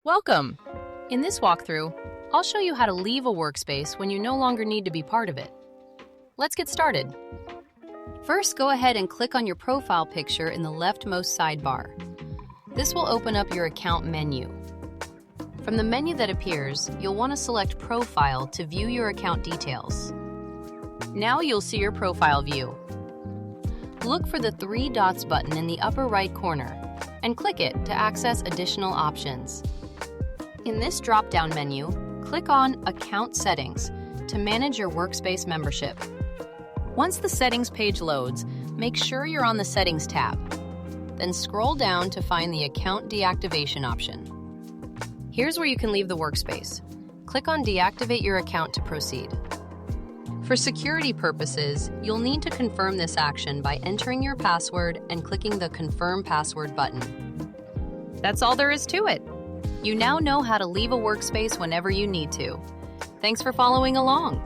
Welcome! In this walkthrough, I'll show you how to leave a workspace when you no longer need to be part of it. Let's get started. First, go ahead and click on your profile picture in the leftmost sidebar. This will open up your account menu. From the menu that appears, you'll want to select Profile to view your account details. Now you'll see your profile view. Look for the three dots button in the upper right corner and click it to access additional options. In this drop-down menu, click on Account Settings to manage your workspace membership. Once the settings page loads, make sure you're on the Settings tab. Then scroll down to find the Account Deactivation option. Here's where you can leave the workspace. Click on Deactivate your account to proceed. For security purposes, you'll need to confirm this action by entering your password and clicking the Confirm Password button. That's all there is to it. You now know how to leave a workspace whenever you need to. Thanks for following along.